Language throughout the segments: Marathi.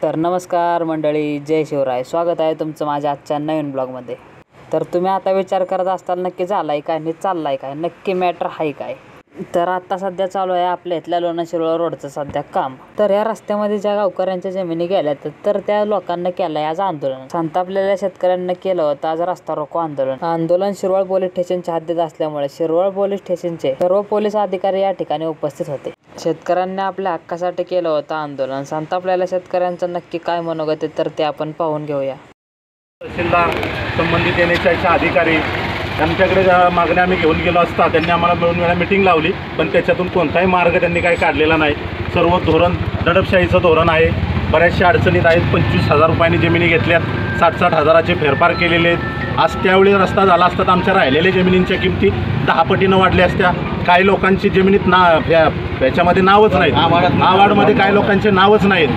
तर नमस्कार मंडळी, जय शिवराय. स्वागत आहे तुमचं माझ्या आजच्या नवीन ब्लॉगमध्ये. तर तुम्ही आता विचार करत असताल नक्की झालाय काय आणि चाललाय काय, नक्की मॅटर आहे काय. तर आता सध्या चालू आहे आपल्या इथल्या लोणा शिरोळ रोडचं सध्या काम. तर या रस्त्यामध्ये ज्या गावकऱ्यांच्या जमिनी गेल्यात तर त्या लोकांना केलंय आज आंदोलन. संतापलेल्या शेतकऱ्यांना केलं होतं आज रस्ता रोको आंदोलन. आंदोलन शिरवळ पोलीस स्टेशनच्या हद्दीत असल्यामुळे शिरवळ पोलीस स्टेशनचे सर्व पोलीस अधिकारी या ठिकाणी उपस्थित होते. शेतकऱ्यांनी आपल्या हक्कासाठी केलं होतं आंदोलन. संतापलेल्या शेतकऱ्यांचं नक्की काय मनोगत आहे तर ते आपण पाहून घेऊया. तहसीलदार, संबंधित NHIचे अधिकारी त्यांच्याकडे मागण्या आम्ही घेऊन गेलो असता त्यांनी आम्हाला 2 वेळा मिटिंग लावली, पण त्याच्यातून कोणताही मार्ग त्यांनी काही काढलेला नाही. सर्व धोरण दडपशाहीचं धोरण आहे. बऱ्याचशा अडचणीत आहेत. 25,000 रुपयांनी जमिनी घेतल्यात, 60-60 हजाराचे फेरफार केलेले आहेत. आज त्यावेळी रस्ता झाला असता तर आमच्या राहिलेल्या जमिनींच्या किमती 10 पटीनं वाढल्या असत्या. काही लोकांची जमिनीत याच्यामध्ये नावच नाहीत. नावाडमध्ये काही लोकांचे नावच नाहीत.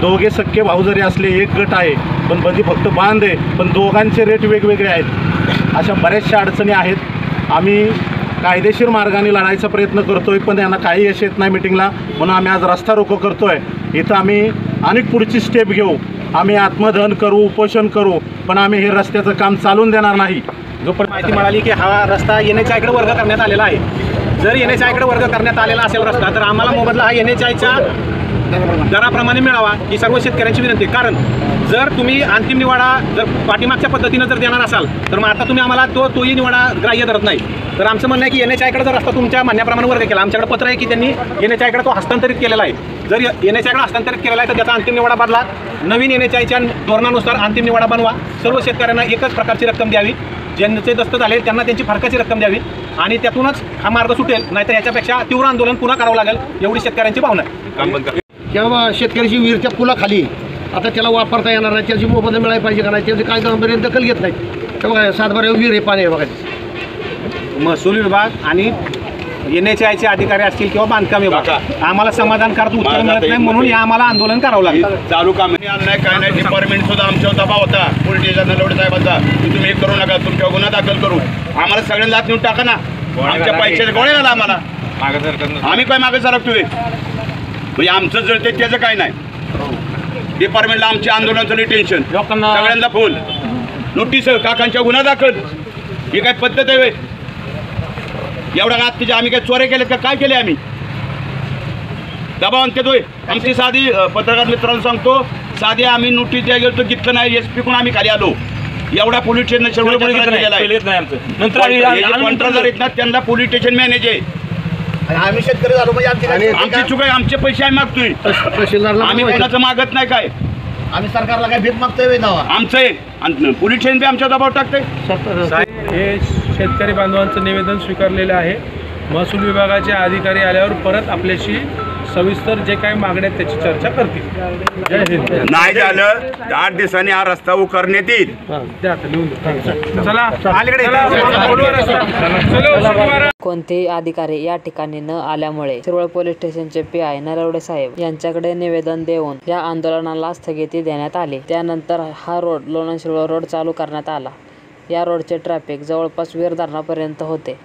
दोघे सख्खे भाऊ जरी असले, एक गट आहे पण बधी फक्त बांध आहे, पण दोघांचे रेट वेगवेगळे आहेत. अशा बऱ्याचशा अडचणी आहेत. आम्ही कायदेशीर मार्गाने लढायचा प्रयत्न करतोय, पण यांना काही यश येत नाही मिटिंगला. म्हणून आम्ही आज रस्ता रोको करतोय. इथं आम्ही अनेक पुढची स्टेप घेऊ. आम्ही आत्मदहन करू, उपोषण करू, पण आम्ही हे रस्त्याचं काम चालून देणार नाही. जोपर्यंत माहिती मिळाली की हा रस्ता NHIकडे वर्ग करण्यात आलेला आहे. जर NHIकडे वर्ग करण्यात आलेला असेल रस्ता, तर आम्हाला मोबदला हा NHIच्या दराप्रमाणे मिळावा ही सर्व शेतकऱ्यांची विनंती. कारण जर तुम्ही अंतिम निवाडा जर पाठीमागच्या पद्धतीनं जर देणार असाल तर मग आता तुम्ही आम्हाला तोही निवाडा ग्राह्य धरत नाही. तर आमचं म्हणणं आहे की NHIकडे जर रस्ता तुमच्या म्हणण्याप्रमाणे वर्ग केला, आमच्याकडे पत्र आहे की त्यांनी NHIकडे तो हस्तांतरित केलेला आहे. जर NHIकडे हस्तांतरित केलेला आहे तर त्याचा अंतिम निवाडा बदला, नवीन NHIच्या धोरणानुसार अंतिम निवाडा बनवा. सर्व शेतकऱ्यांना एकच प्रकारची रक्कम द्यावी. ज्यांचे दस्त झाले त्यांना त्यांची फरकाची रक्कम द्यावी आणि त्यातूनच हा मार्ग सुटेल. नाहीतर याच्यापेक्षा तीव्र आंदोलन पुन्हा करावं लागेल, एवढी शेतकऱ्यांची भावना आहे. किंवा शेतकऱ्याची विहीरच्या पुलाखाली आता त्याला वापरता येणार नाही, त्याची मोबदला मिळायला पाहिजे का नाही, त्याची काय गांभीर्याने दखल घेत नाही. तेव्हा 7-12 विहीर हे पाणी आहे बघा. महसूल विभाग आणि NHIचे अधिकारी असतील किंवा बांधकाम विभाग आम्हाला समाधानकारक उत्तर मिळत नाही, म्हणून या आम्हाला आंदोलन करावं लागेल. चालू काम नाही, काय नाही. डिपार्टमेंट सुद्धा आमच्यावर दबाव होता, पोलीस स्टेशन नलवडे साहेबांचा, की तुम्ही हे करू नका, तुमच्यावर गुन्हा दाखल करू. आम्हाला सगळ्यांना लाच नेऊन टाका ना. आमच्या पैशाचे गोळे झाला आम्हाला. आम्ही काय मागे सरकतोय म्हणजे आमचं जळते त्याचं काय नाही. डिपार्टमेंटला आमच्या आंदोलनाचं टेन्शन, सगळ्यांना फोन नोटीस, काकांच्या गुन्हा दाखल. ही काय पद्धत आहे? एवढा रात तिच्या आम्ही काय चोऱ्या केल्यात का? काय केले आम्ही? दबाव आणतोय. आमची साधी पत्रकार मित्रांना सांगतो, साधी आम्ही नोटीस द्या गेलो तर घेतलं नाही. SP कोण आम्ही खाली आलो. एवढा पोलीस स्टेशन त्यांना पोलीस स्टेशन मॅनेज आहे. आम्ही शेतकरी झालो म्हणजे आमची चुक आहे. आमचे पैसे आम्ही मागतोय. तहसीलदारला आम्ही कोणाचं मागत नाही. काय आम्ही सरकारला काय भीत मागतोय आमचं आहे आणि पोलीस स्टेशन बी आमच्या दबाव टाकतंय. हे शेतकरी बांधवांचं निवेदन स्वीकारलेलं आहे. महसूल विभागाचे अधिकारी आल्यावर परत आपल्याशी सविस्तर जे काही मागण्या आहेत त्याची चर्चा करतील. जय हिंद. नाही झालं 8 दिवसांनी हा रस्ता उकरण्यात येईल. कोणतेही अधिकारी या ठिकाणी न आल्यामुळे शिरवळ पोलीस स्टेशनचे PI नलवडे साहेब यांच्याकडे निवेदन देऊन या आंदोलनाला स्थगिती देण्यात आली. त्यानंतर हा रोड लोणा शिरवळ रोड चालू करण्यात आला. या रोडचे ट्रॅफिक जवळपास वीर धरणापर्यंत होते.